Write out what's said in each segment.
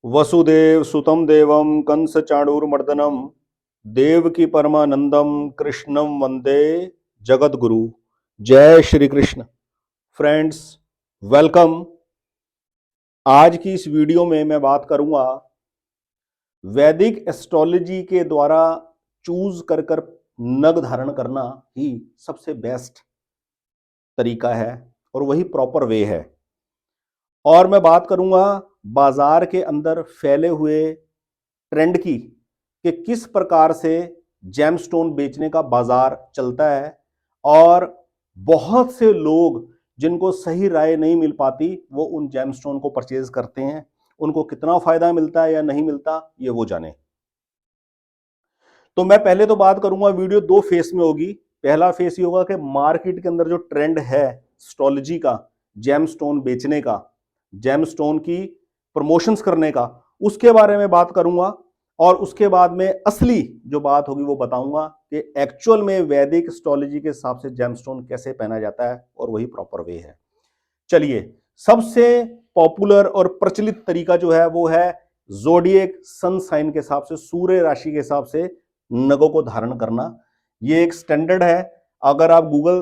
वसुदेव सुतं देवं कंस चाणूरमर्दनम देवकी परमानंदम कृष्णम वंदे जगत गुरु। जय श्री कृष्ण। Friends, welcome. आज की इस वीडियो में मैं बात करूंगा वैदिक एस्ट्रोलॉजी के द्वारा चूज कर नग धारण करना ही सबसे बेस्ट तरीका है और वही प्रॉपर वे है। और मैं बात करूंगा बाजार के अंदर फैले हुए ट्रेंड की कि किस प्रकार से जेमस्टोन बेचने का बाजार चलता है और बहुत से लोग जिनको सही राय नहीं मिल पाती वो उन जेमस्टोन को परचेज करते हैं। उनको कितना फायदा मिलता है या नहीं मिलता ये वो जाने। तो मैं पहले तो बात करूंगा, वीडियो दो फेस में होगी। पहला फेस ये होगा कि मार्केट के अंदर जो ट्रेंड है एस्ट्रोलॉजी का, जेमस्टोन बेचने का, जेमस्टोन की प्रमोशंस करने का, उसके बारे में बात करूंगा। और उसके बाद में असली जो बात होगी वो बताऊंगा कि एक्चुअल में वैदिक एस्ट्रोलॉजी के हिसाब से जेमस्टोन कैसे पहना जाता है और वही प्रॉपर वे है। चलिए, सबसे पॉपुलर और प्रचलित तरीका जो है वो है ज़ोडिएक सन साइन के हिसाब से, सूर्य राशि के हिसाब से नगों को धारण करना। ये एक स्टैंडर्ड है। अगर आप गूगल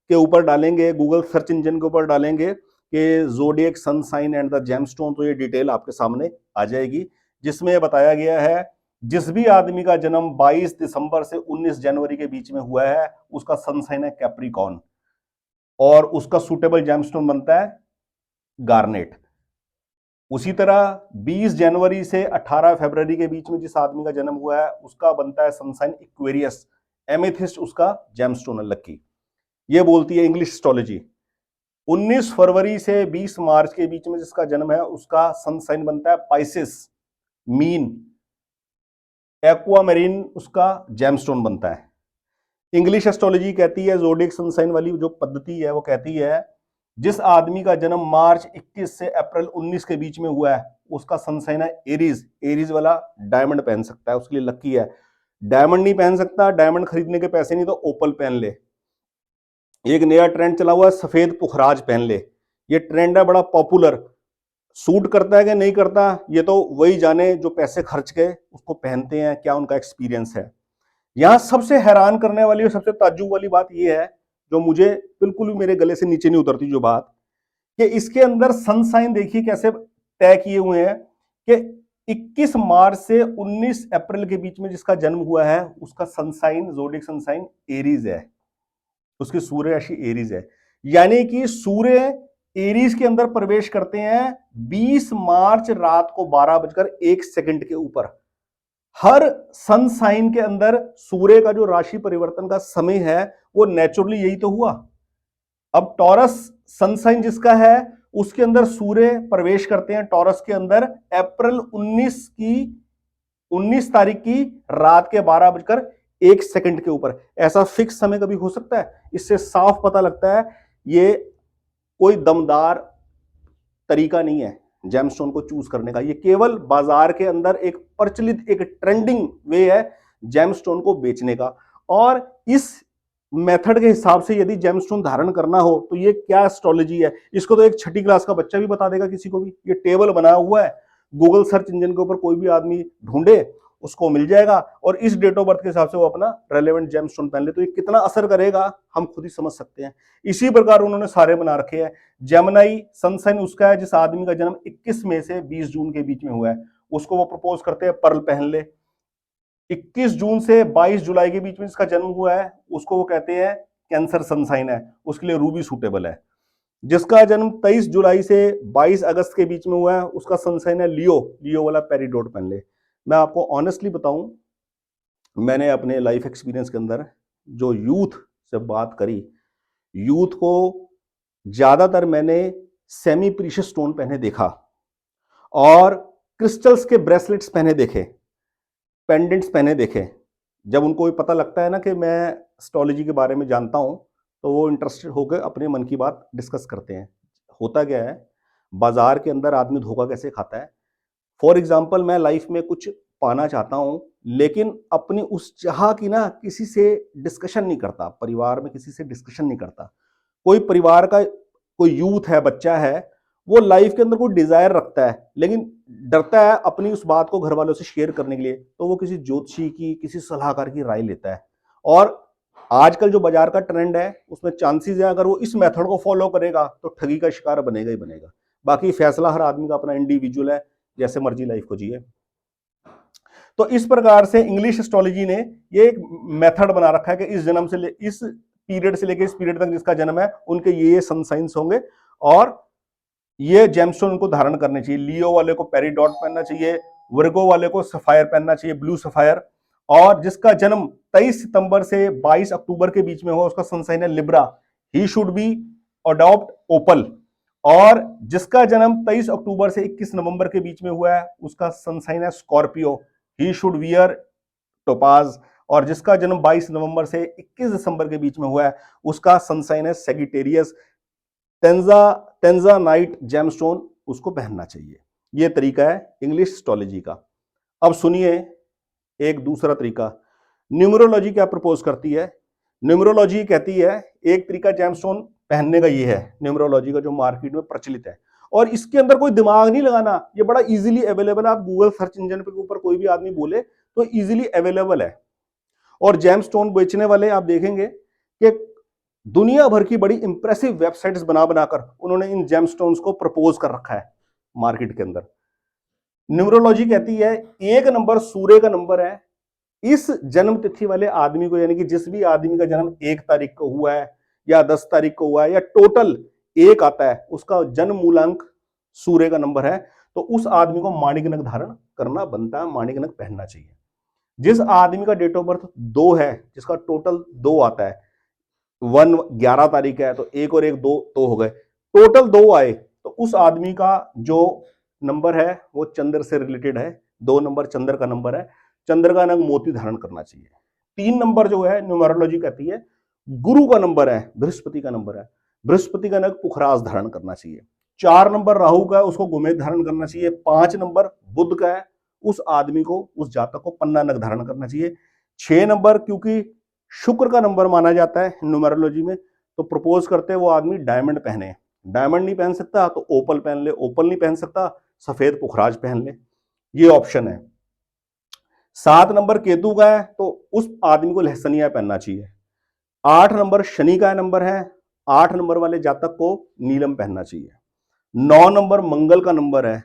के ऊपर डालेंगे, गूगल सर्च इंजन के ऊपर डालेंगे कि zodiac sun sign and the gemstone, तो ये डिटेल आपके सामने आ जाएगी, जिसमें बताया गया है जिस भी आदमी का जन्म 22 दिसंबर से 19 जनवरी के बीच में हुआ है उसका सन साइन है कैप्रिकॉर्न और उसका सूटेबल जेमस्टोन बनता है गार्नेट। उसी तरह 20 जनवरी से 18 फरवरी के बीच में जिस आदमी का जन्म हुआ है उसका बनता है सनसाइन इक्वेरियस, एमेथिस्ट उसका जेमस्टोन है, लकी। ये बोलती है इंग्लिश एस्ट्रोलॉजी। 19 फरवरी से 20 मार्च के बीच में जिसका जन्म है उसका सनसाइन बनता है पाइसिस, मीन, एक्वामेरिन उसका जेमस्टोन बनता है। इंग्लिश एस्ट्रोलॉजी कहती है, ज़ोडिएक सनसाइन वाली जो पद्धति है वो कहती है जिस आदमी का जन्म मार्च 21 से अप्रैल 19 के बीच में हुआ है उसका सनसाइन है एरीज। एरीज वाला डायमंड पहन सकता है, उसके लिए लकी है। डायमंड नहीं पहन सकता, डायमंड खरीदने के पैसे नहीं, तो ओपल पहन ले। एक नया ट्रेंड चला हुआ है सफेद पुखराज पहन ले। ये ट्रेंड है बड़ा पॉपुलर। सूट करता है कि नहीं करता ये तो वही जाने जो पैसे खर्च के उसको पहनते हैं, क्या उनका एक्सपीरियंस है। यहां सबसे हैरान करने वाली और सबसे ताज्जुब वाली बात यह है, जो मुझे बिल्कुल भी मेरे गले से नीचे नहीं उतरती, जो बात कि इसके अंदर सन साइन देखिए कैसे तय किए हुए हैं कि 21 मार्च से 19 अप्रैल के बीच में जिसका जन्म हुआ है उसका sun sign, zodiac sun sign Aries है, उसकी सूर्य राशि एरीज है। यानी कि सूर्य एरीज के अंदर प्रवेश करते हैं 20 मार्च रात को 12:01 के ऊपर। हर सन साइन के अंदर सूर्य का जो राशि परिवर्तन का समय है वो नेचुरली यही तो हुआ। अब टॉरस सन साइन जिसका है उसके अंदर सूर्य प्रवेश करते हैं टॉरस के अंदर अप्रैल 19 तारीख की रात के 12:01 के ऊपर। ऐसा फिक्स समय कभी हो सकता है? इससे साफ पता लगता है ये कोई दमदार तरीका नहीं है जेमस्टोन को चूज करने का। ये केवल बाजार के अंदर एक प्रचलित, एक ट्रेंडिंग वे है जेमस्टोन को बेचने का। और इस मेथड के हिसाब से यदि जेमस्टोन धारण करना हो तो ये क्या एस्ट्रोलॉजी है, इसको तो एक छठी क्लास का बच्चा भी बता देगा किसी को भी। ये टेबल बनाया हुआ है, गूगल सर्च इंजन के ऊपर कोई भी आदमी ढूंढे उसको मिल जाएगा और इस डेट ऑफ बर्थ के हिसाब से वो अपना रेलेवेंट जेमस्टोन पहन ले। तो ये कितना असर करेगा हम खुद ही समझ सकते हैं। इसी प्रकार उन्होंने सारे बना रखे हैं। जेमिनी सन साइन उसका है जिस आदमी का जन्म 21 मई से 20 जून के बीच में हुआ है, उसको वो प्रपोज करते हैं पर्ल पहन ले। 21 जून से 22 जुलाई के बीच में जिसका जन्म हुआ है उसको वो कहते हैं कैंसर सन साइन है, उसके लिए रूबी सूटेबल है। जिसका जन्म 23 जुलाई से 22 अगस्त के बीच में हुआ है उसका सन साइन है लियो, लियो वाला पेरिडोट पहन ले। मैं आपको ऑनेस्टली बताऊं, मैंने अपने लाइफ एक्सपीरियंस के अंदर जो यूथ से बात करी, यूथ को ज्यादातर मैंने सेमी प्रीशियस स्टोन पहने देखा और क्रिस्टल्स के ब्रेसलेट्स पहने देखे, पेंडेंट्स पहने देखे। जब उनको पता लगता है ना कि मैं एस्ट्रोलॉजी के बारे में जानता हूं तो वो इंटरेस्टेड होकर अपने मन की बात डिस्कस करते हैं। होता क्या है, बाजार के अंदर आदमी धोखा कैसे खाता है। फॉर एग्जाम्पल, मैं लाइफ में कुछ पाना चाहता हूं लेकिन अपनी उस चाह की ना किसी से डिस्कशन नहीं करता, परिवार में किसी से डिस्कशन नहीं करता। कोई परिवार का कोई यूथ है, बच्चा है, वो लाइफ के अंदर कोई डिजायर रखता है लेकिन डरता है अपनी उस बात को घर वालों से शेयर करने के लिए, तो वो किसी ज्योतिषी की, किसी सलाहकार की राय लेता है। और आजकल जो बाजार का ट्रेंड है उसमें चांसेस है अगर वो इस मेथड को फॉलो करेगा तो ठगी का शिकार बनेगा ही बनेगा। बाकी फैसला हर आदमी का अपना इंडिविजुअल है, जैसे मर्जी लाइफ को जिए। तो इस प्रकार से इंग्लिश एस्ट्रोलॉजी ने ये एक मेथड बना रखा है कि इस जन्म से इस पीरियड से लेकर इस पीरियड तक जिसका जन्म है उनके ये सन साइंस होंगे और ये जेमस्टोन उनको धारण करने चाहिए। लियो वाले को पेरिडॉट पहनना चाहिए, वर्गो वाले को सफायर पहनना चाहिए, ब्लू सफायर। और जिसका जन्म 23 सितंबर से 22 अक्टूबर के बीच में हो उसका सन साइन है Libra, he should be adopt opal. और जिसका जन्म 23 अक्टूबर से 21 नवंबर के बीच में हुआ है उसका सन साइन है Scorpio, he should wear topaz. और जिसका जन्म 22 नवंबर से 21 दिसंबर के बीच में हुआ है उसका सन साइन है सेगिटेरियस। तेंजा नाइट जेमस्टोन उसको पहनना चाहिए। यह तरीका है इंग्लिश एस्ट्रोलॉजी का। अब सुनिए एक दूसरा तरीका। न्यूमरोलॉजी क्या प्रपोज करती है? न्यूमरोलॉजी कहती है एक तरीका जेमस्टोन पहनने का ये है न्यूमरोलॉजी का जो मार्केट में प्रचलित है, और इसके अंदर कोई दिमाग नहीं लगाना, ये बड़ा इजीली अवेलेबल है। आप गूगल सर्च इंजन के ऊपर कोई भी आदमी बोले तो इजीली अवेलेबल है। और जेमस्टोन बेचने वाले आप देखेंगे कि दुनिया भर की बड़ी इंप्रेसिव वेबसाइट्स बना बनाकर उन्होंने इन जेमस्टोन्स को प्रपोज कर रखा है मार्केट के अंदर। न्यूमरोलॉजी कहती है एक नंबर सूर्य का नंबर है, इस जन्म तिथि वाले आदमी को, यानी कि जिस भी आदमी का जन्म 1 तारीख को हुआ है या 10 तारीख को हुआ है या टोटल 1 आता है, उसका जन्म मूलांक सूर्य का नंबर है, तो उस आदमी को माणिक नग धारण करना बनता है, माणिक नग पहनना चाहिए। जिस आदमी का डेट ऑफ बर्थ 2 है, जिसका टोटल 2 आता है, 1 11 तारीख है तो 1 और 1 2 हो गए, टोटल 2 आए, तो उस आदमी का जो नंबर है वो चंद्र से रिलेटेड है। 2 नंबर चंद्र का नंबर है, चंद्र का नंग मोती धारण करना चाहिए। 3 नंबर जो है न्यूमरोलॉजी कहती है गुरु का नंबर है, बृहस्पति का नंबर है, बृहस्पति का नग पुखराज धारण करना चाहिए। 4 नंबर राहु का है, उसको गुमेद धारण करना चाहिए। 5 नंबर बुध का है, उस आदमी को, उस जातक को पन्ना नग धारण करना चाहिए। 6 नंबर क्योंकि शुक्र का नंबर माना जाता है न्यूमरोलॉजी में, तो प्रपोज करते हैं वो आदमी डायमंड पहने। डायमंड नहीं पहन सकता तो ओपल पहन ले, ओपल नहीं पहन सकता सफेद पुखराज पहन ले, ये ऑप्शन है। 7 नंबर केतु का है तो उस आदमी को लहसनिया पहनना चाहिए। 8 नंबर शनि का नंबर है, 8 नंबर वाले जातक को नीलम पहनना चाहिए। 9 नंबर मंगल का नंबर है,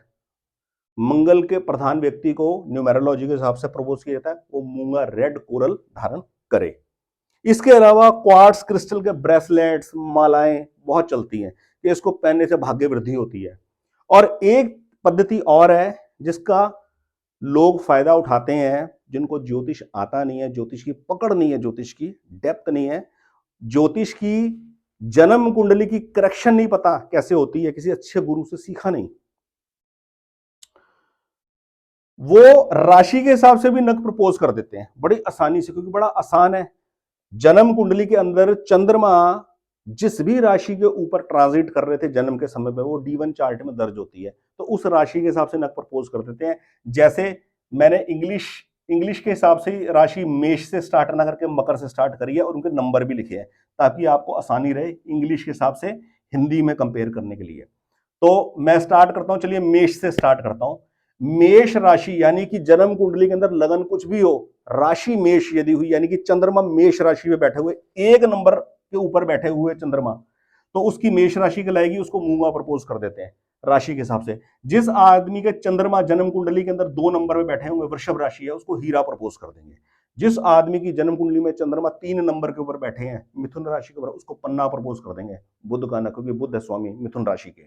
मंगल के प्रधान व्यक्ति को न्यूमरोलॉजी के हिसाब से प्रपोज किया जाता है वो मूंगा रेड कोरल धारण करे। इसके अलावा क्वार्ट्ज क्रिस्टल के ब्रेसलेट्स, मालाएं बहुत चलती हैं कि इसको पहनने से भाग्य वृद्धि होती है। और एक पद्धति और है जिसका लोग फायदा उठाते हैं, जिनको ज्योतिष आता नहीं है, ज्योतिष की पकड़ नहीं है, ज्योतिष की डेप्थ नहीं है, ज्योतिष की जन्म कुंडली की करेक्शन नहीं पता कैसे होती है, किसी अच्छे गुरु से सीखा नहीं, वो राशि के हिसाब से भी नग प्रपोज कर देते हैं बड़ी आसानी से, क्योंकि बड़ा आसान है। जन्म कुंडली के अंदर चंद्रमा जिस भी राशि के ऊपर ट्रांजिट कर रहे थे जन्म के समय पे, वो D1 चार्ट में दर्ज होती है, तो उस राशि के हिसाब से नग प्रपोज कर देते हैं। जैसे मैंने इंग्लिश के हिसाब से राशि मेष से स्टार्ट ना करके मकर से स्टार्ट करी है और उनके नंबर भी लिखे हैं ताकि आपको आसानी रहे इंग्लिश के हिसाब से हिंदी में कंपेयर करने के लिए। तो मैं स्टार्ट करता हूं, चलिए मेष से स्टार्ट करता हूं। मेष राशि यानी कि जन्म कुंडली के अंदर लगन कुछ भी हो, राशि मेष यदि हुई, यानी कि चंद्रमा मेष राशि में बैठे हुए, 1 नंबर के ऊपर बैठे हुए चंद्रमा, तो उसकी मेष राशि कहलाएगी, उसको मूंगा प्रपोज कर देते हैं राशि के हिसाब से। जिस आदमी के चंद्रमा जन्म कुंडली के अंदर 2 नंबर में बैठे हुए वृषभ राशि है, उसको हीरा प्रपोज कर देंगे। जिस आदमी की जन्म कुंडली में चंद्रमा 3 नंबर के ऊपर बैठे हैं मिथुन राशि के ऊपर, उसको पन्ना प्रपोज कर देंगे, बुध का ना, क्योंकि बुध है स्वामी मिथुन राशि के।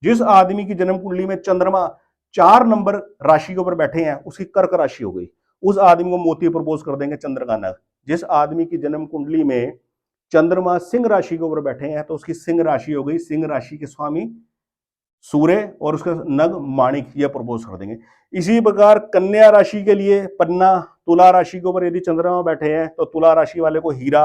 जिस आदमी की जन्म कुंडली में चंद्रमा 4 नंबर राशि के ऊपर बैठे हैं, उसकी कर्क राशि हो गई, उस आदमी को मोती प्रपोज कर देंगे, चंद्र का नग। जिस आदमी की जन्म कुंडली में चंद्रमा सिंह राशि के ऊपर बैठे हैं तो उसकी सिंह राशि हो गई, सिंह राशि के स्वामी सूर्य और उसका नग माणिक, यह प्रपोज कर देंगे। इसी प्रकार कन्या राशि के लिए पन्ना, तुला राशि के ऊपर यदि चंद्रमा बैठे हैं तो तुला राशि वाले को हीरा,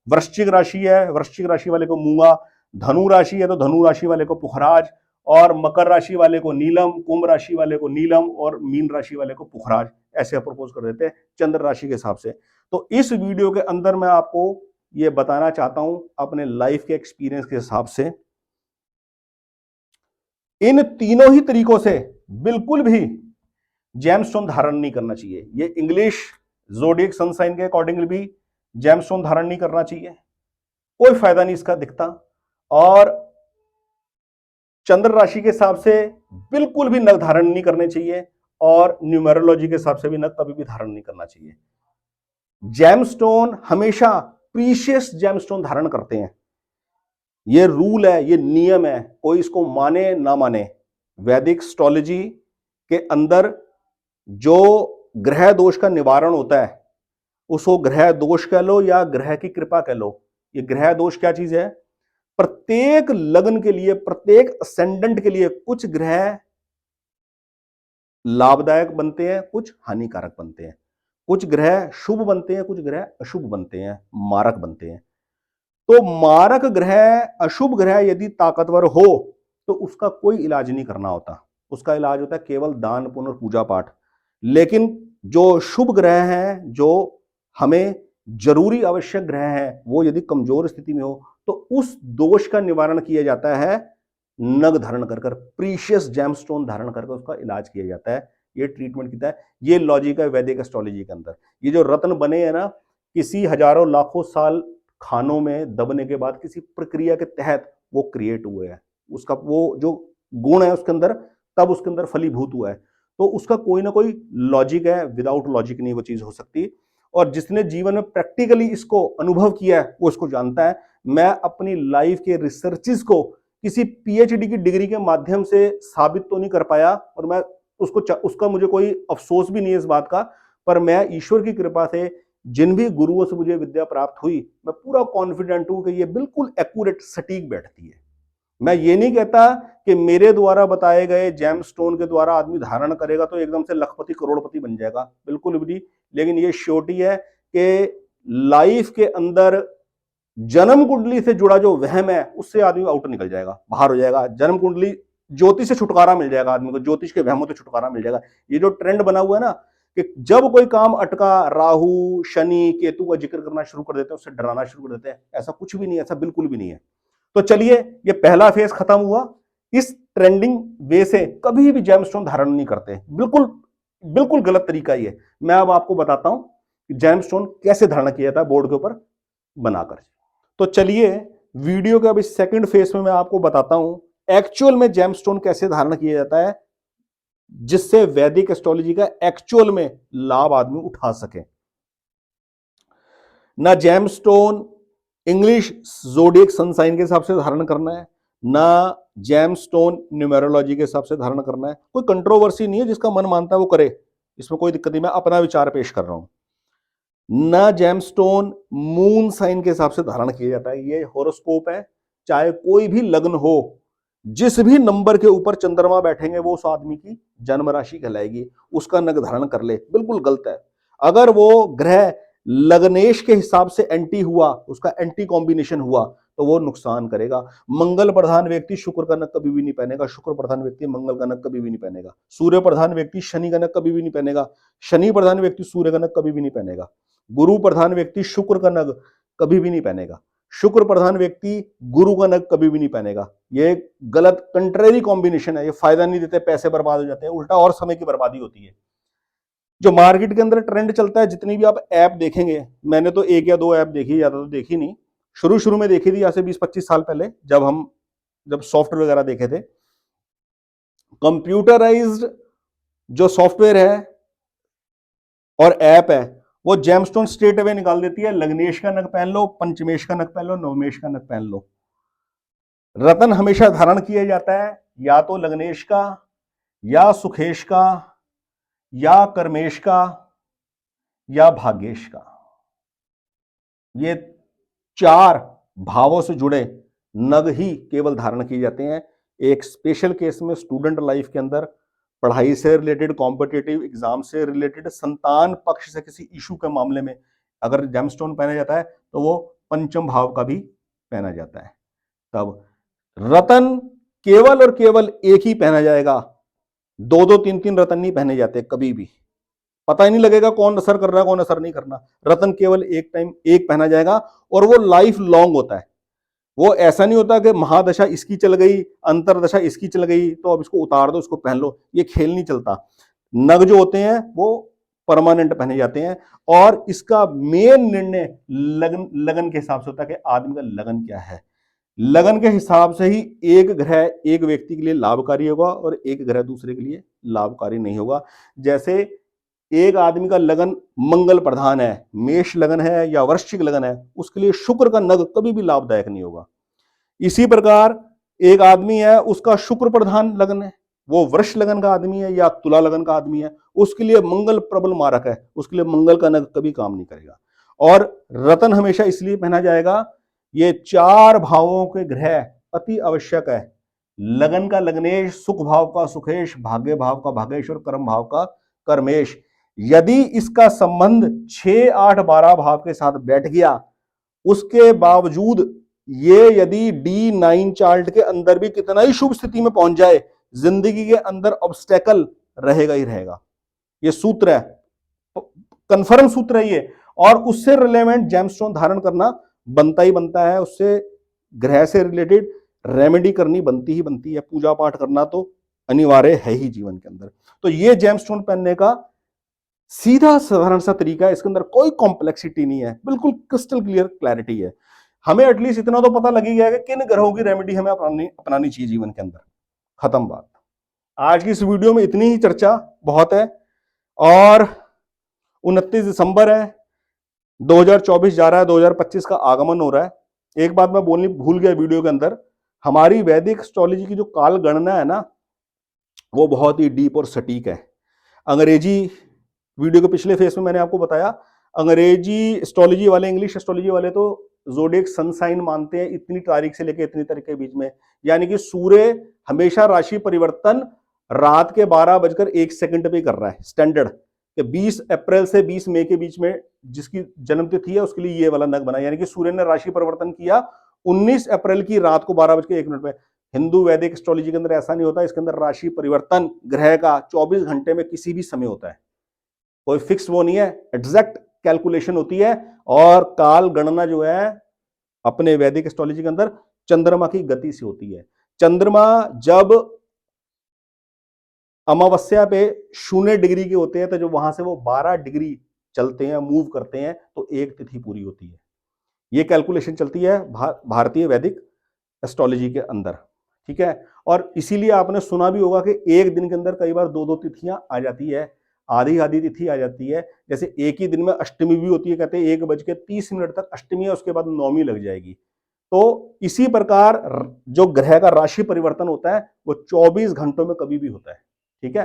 वृश्चिक राशि है, वृश्चिक राशि वाले को मूंगा, धनु राशि है तो धनु राशि वाले को पुखराज, और मकर राशि वाले को नीलम, कुंभ राशि वाले को नीलम और मीन राशि वाले को पुखराज, ऐसे प्रपोज कर देते हैं चंद्र राशि के हिसाब से। तो इस वीडियो के अंदर मैं आपको ये बताना चाहता हूं अपने लाइफ के एक्सपीरियंस के हिसाब से, इन तीनों ही तरीकों से बिल्कुल भी जेमस्टोन धारण नहीं करना चाहिए। ये इंग्लिश ज़ोडिएक सन साइन के अकॉर्डिंगली भी जेमस्टोन धारण नहीं करना चाहिए, कोई फायदा नहीं इसका दिखता। और चंद्र राशि के हिसाब से बिल्कुल भी नग धारण नहीं करने चाहिए, और न्यूमेरोलॉजी के हिसाब से भी नग कभी भी धारण नहीं करना चाहिए। जेमस्टोन हमेशा प्रीशियस जेमस्टोन धारण करते हैं, ये रूल है, ये नियम है, कोई इसको माने ना माने। वैदिक एस्ट्रोलॉजी के अंदर जो ग्रह दोष का निवारण होता है, उसको ग्रह दोष कह लो या ग्रह की कृपा कह लो। ये ग्रह दोष क्या चीज है? प्रत्येक लग्न के लिए, प्रत्येक असेंडेंट के लिए कुछ ग्रह लाभदायक बनते हैं, कुछ हानिकारक बनते हैं, कुछ ग्रह शुभ बनते हैं, कुछ ग्रह अशुभ बनते हैं, मारक बनते हैं। तो मारक ग्रह, अशुभ ग्रह यदि ताकतवर हो तो उसका कोई इलाज नहीं करना होता, उसका इलाज होता है केवल दान पुण्य और पूजा पाठ। लेकिन जो शुभ ग्रह हैं, जो हमें जरूरी आवश्यक ग्रह हैं, वो यदि कमजोर स्थिति में हो तो उस दोष का निवारण किया जाता है नग धारण कर कर, प्रीशियस जेमस्टोन धारण करके उसका इलाज किया जाता है। ये ट्रीटमेंट किया है, ये लॉजिक है वैदिक एस्ट्रोलॉजी के अंदर। ये जो रत्न बने हैं ना, किसी हजारों लाखों साल खानों में दबने के बाद किसी प्रक्रिया के तहत वो क्रिएट हुए हैं, उसका वो जो गुण है उसके अंदर, तब उसके अंदर फलीभूत हुआ है। तो उसका कोई ना कोई लॉजिक है, विदाउट लॉजिक नहीं वो चीज हो सकती। और जिसने जीवन में प्रैक्टिकली इसको अनुभव किया है वो इसको जानता है। मैं अपनी लाइफ के रिसर्चेस को किसी पीएचडी की डिग्री के माध्यम से साबित तो नहीं कर पाया, और मैं उसका मुझे कोई अफसोस भी नहीं है इस बात का, पर मैं ईश्वर की कृपा से जिन भी गुरुओं से मुझे विद्या प्राप्त हुई, मैं पूरा कॉन्फिडेंट हूं कि ये बिल्कुल एक्यूरेट सटीक बैठती है। मैं ये नहीं कहता कि मेरे द्वारा बताए गए जेमस्टोन के द्वारा आदमी धारण करेगा तो एकदम से लखपति करोड़पति बन जाएगा, बिल्कुल भी नहीं। लेकिन ये श्योरिटी है कि लाइफ के अंदर जन्म कुंडली से जुड़ा जो वहम है उससे आदमी आउट निकल जाएगा, बाहर हो जाएगा। जन्म कुंडली, ज्योतिष से छुटकारा मिल जाएगा आदमी को, ज्योतिष के वहमों से छुटकारा मिल जाएगा। ये जो ट्रेंड बना हुआ है ना कि जब कोई काम अटका, राहु शनि केतु का जिक्र करना शुरू कर देते हैं, उससे डराना शुरू कर देते हैं, ऐसा कुछ भी नहीं है, ऐसा बिल्कुल भी नहीं है। तो चलिए, ये पहला फेज खत्म हुआ। इस ट्रेंडिंग वे से कभी भी जेमस्टोन धारण नहीं करते, बिल्कुल बिल्कुल गलत तरीका ही है। मैं अब आपको बताता हूं कि जेमस्टोन कैसे धारण किया जाता है बोर्ड के ऊपर बनाकर। तो चलिए, वीडियो के अब इस सेकंड फेज में मैं आपको बताता हूं एक्चुअल में जेमस्टोन कैसे धारण किया जाता है, जिससे वैदिक एस्ट्रोलॉजी का एक्चुअल में लाभ आदमी उठा सके। ना gemstone English zodiac sun sign के हिसाब से धारण करना है, ना जेमस्टोन न्यूमेरोलॉजी के हिसाब से धारण करना है। कोई कंट्रोवर्सी नहीं है, जिसका मन मानता है वो करे, इसमें कोई दिक्कत नहीं। मैं अपना विचार पेश कर रहा हूं। ना जेमस्टोन मून साइन के हिसाब से धारण किया जाता है। ये हॉरोस्कोप है, चाहे कोई भी लग्न हो, जिस भी नंबर के ऊपर चंद्रमा बैठेंगे वो उस आदमी की जन्म राशि कहलाएगी, उसका नग धारण कर ले, बिल्कुल गलत है। अगर वो ग्रह लग्नेश के हिसाब से एंटी हुआ, उसका एंटी कॉम्बिनेशन हुआ, तो वो नुकसान करेगा। मंगल प्रधान व्यक्ति शुक्र का नग कभी भी नहीं पहनेगा, शुक्र प्रधान व्यक्ति मंगल का नग कभी भी नहीं पहनेगा, सूर्य प्रधान व्यक्ति शनि का नग कभी भी नहीं पहनेगा, शनि प्रधान व्यक्ति सूर्य का नग कभी भी नहीं पहनेगा, गुरु प्रधान व्यक्ति शुक्र का नग कभी भी नहीं पहनेगा, शुक्र प्रधान व्यक्ति गुरु का नग कभी भी नहीं पहनेगा। ये गलत कंट्रेरी कॉम्बिनेशन है, ये फायदा नहीं देते, पैसे बर्बाद हो जाते हैं, उल्टा और समय की बर्बादी होती है। जो मार्केट के अंदर ट्रेंड चलता है, जितनी भी आप ऐप देखेंगे, मैंने तो एक या दो ऐप देखी, ज्यादा तो देखी नहीं। शुरू में देखी थी, आज से 20-25 साल पहले, जब सॉफ्टवेयर वगैरह देखे थे। कंप्यूटराइज्ड जो सॉफ्टवेयर है और ऐप है, वो जेमस्टोन स्ट्रेट अवे निकाल देती है। लग्नेश का नग पहन लो, पंचमेश का नग पहन लो, नवमेश का नग पहन लो। रतन हमेशा धारण किया जाता है या तो लग्नेश का, या सुखेश का, या कर्मेश का, या भाग्येश का। ये 4 भावों से जुड़े नग ही केवल धारण किए जाते हैं। एक स्पेशल केस में स्टूडेंट लाइफ के अंदर, पढ़ाई से रिलेटेड, कॉम्पिटिटिव एग्जाम से रिलेटेड, संतान पक्ष से किसी इशू के मामले में अगर जेमस्टोन पहना जाता है तो वो पंचम भाव का भी पहना जाता है। तब रतन केवल और केवल एक ही पहना जाएगा, 2-2 3-3 रतन नहीं पहने जाते कभी भी। पता ही नहीं लगेगा कौन असर कर रहा है, कौन असर नहीं करना। रतन केवल एक टाइम एक पहना जाएगा और वो लाइफ लॉन्ग होता है। वो ऐसा नहीं होता कि महादशा इसकी चल गई, अंतरदशा इसकी चल गई तो अब इसको उतार दो, इसको पहन लो, ये खेल नहीं चलता। नग जो होते हैं वो परमानेंट पहने जाते हैं और इसका मेन निर्णय लगन लगन के हिसाब से होता है कि आदमी का लगन क्या है। लगन के हिसाब से ही एक ग्रह एक व्यक्ति के लिए लाभकारी होगा और एक ग्रह दूसरे के लिए लाभकारी नहीं होगा। जैसे एक आदमी का लगन मंगल प्रधान है, मेष लगन है या वृश्चिक लगन है, उसके लिए शुक्र का नग कभी भी लाभदायक नहीं होगा। इसी प्रकार एक आदमी है, उसका शुक्र प्रधान लगन है, वो वृष लगन का आदमी है या तुला लगन का आदमी है, उसके लिए मंगल प्रबल मारक है, उसके लिए मंगल का नग कभी काम नहीं करेगा। और रतन हमेशा इसलिए पहना जाएगा, ये चार भावों के ग्रह अति आवश्यक है। लगन का लगनेश, सुख भाव का सुखेश, भाग्य भाव का भागेश और कर्म भाव का कर्मेश। यदि इसका संबंध 6, 8, 12 भाव के साथ बैठ गया, उसके बावजूद ये यदि D9 चार्ट के अंदर भी कितना ही शुभ स्थिति में पहुंच जाए, जिंदगी के अंदर ऑब्स्टेकल रहेगा ही रहेगा। ये सूत्र है, कंफर्म सूत्र है ये। और उससे रिलेवेंट जेमस्टोन धारण करना बनता ही बनता है, उससे ग्रह से रिलेटेड रेमेडी करनी बनती ही बनती है, पूजा पाठ करना तो अनिवार्य है ही जीवन के अंदर। तो ये जेमस्टोन पहनने का सीधा साधारण सा तरीका है, इसके अंदर कोई कॉम्प्लेक्सिटी नहीं है, बिल्कुल क्रिस्टल क्लियर क्लैरिटी है। हमें एटलीस्ट इतना तो पता लग ही गया कि किन ग्रहों की रेमेडी हमें अपनानी चाहिए जीवन के अंदर। खत्म बात। आज की इस वीडियो में इतनी ही चर्चा बहुत है। और 29 दिसंबर है, 2024 जा रहा है, 2025 का आगमन हो रहा है। एक बात मैं बोलनी भूल गया वीडियो के अंदर, हमारी वैदिक एस्ट्रोलॉजी की जो काल गणना है ना, वो बहुत ही डीप और सटीक है। अंग्रेजी वीडियो के पिछले फेस में मैंने आपको बताया, अंग्रेजी एस्ट्रोलॉजी वाले, इंग्लिश एस्ट्रोलॉजी वाले तो ज़ोडिएक सन साइन मानते हैं इतनी तारीख से लेकर इतनी तारीख के बीच में, यानी कि सूर्य हमेशा राशि परिवर्तन रात के 12:01 पे कर रहा है स्टैंडर्ड, कि 20 अप्रैल से 20 मई के बीच में जिसकी जन्म तिथि है उसके लिए ये वाला नग बना, यानी कि सूर्य ने राशि परिवर्तन किया 19 अप्रैल की रात को 12:01 पे। हिंदू वैदिक एस्ट्रोलॉजी के अंदर ऐसा नहीं होता, इसके अंदर राशि परिवर्तन ग्रह का 24 घंटे में किसी भी समय होता है, कोई फिक्स वो नहीं है, एग्जैक्ट कैलकुलेशन होती है। और काल गणना जो है अपने वैदिक एस्ट्रोलॉजी के अंदर चंद्रमा की गति से होती है। चंद्रमा जब अमावस्या पे 0 डिग्री के होते हैं तो जब वहां से वो 12 डिग्री चलते हैं, मूव करते हैं, तो एक तिथि पूरी होती है। ये कैलकुलेशन चलती है भारतीय वैदिक एस्ट्रोलॉजी के अंदर, ठीक है। और इसीलिए आपने सुना भी होगा कि एक दिन के अंदर कई बार 2-2 तिथियां आ जाती है, आधी आधी तिथि आ जाती है। जैसे एक ही दिन में अष्टमी भी होती है, कहते हैं 1:30 तक अष्टमी है, उसके बाद नवमी लग जाएगी। तो इसी प्रकार जो ग्रह का राशि परिवर्तन होता है वो 24 घंटों में कभी भी होता है, ठीक है।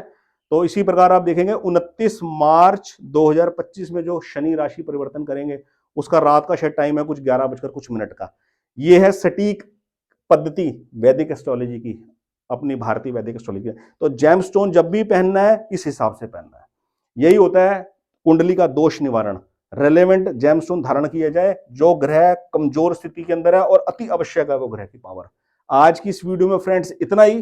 तो इसी प्रकार आप देखेंगे 29 मार्च 2025 में जो शनि राशि परिवर्तन करेंगे, उसका रात का शायद टाइम है कुछ 11:00 का। ये है सटीक पद्धति वैदिक एस्ट्रोलॉजी की, अपनी भारतीय वैदिक एस्ट्रोलॉजी। तो जेमस्टोन जब भी पहनना है इस हिसाब से पहनना है। यही होता है कुंडली का दोष निवारण। रेलेवेंट जेमस्टोन धारण किया जाए, जो ग्रह कमजोर स्थिति के अंदर है और अति आवश्यक है वो ग्रह की पावर। आज की इस वीडियो में फ्रेंड्स इतना ही।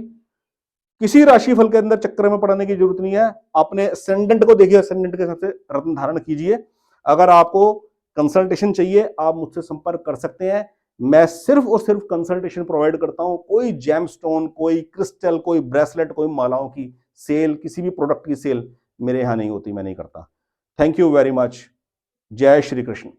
किसी राशिफल के अंदर चक्कर में पड़ने की जरूरत नहीं है, अपने असेंडेंट को देखिए, असेंडेंट के हिसाब से रत्न धारण कीजिए। अगर आपको कंसल्टेशन चाहिए आप मुझसे संपर्क कर सकते हैं। मैं सिर्फ और सिर्फ कंसल्टेशन प्रोवाइड करता हूं, कोई जेमस्टोन, कोई क्रिस्टल, कोई ब्रेसलेट, कोई मालाओं की सेल, किसी भी प्रोडक्ट की सेल मेरे यहां नहीं होती, मैं नहीं करता। Thank you very much. जय श्री कृष्ण।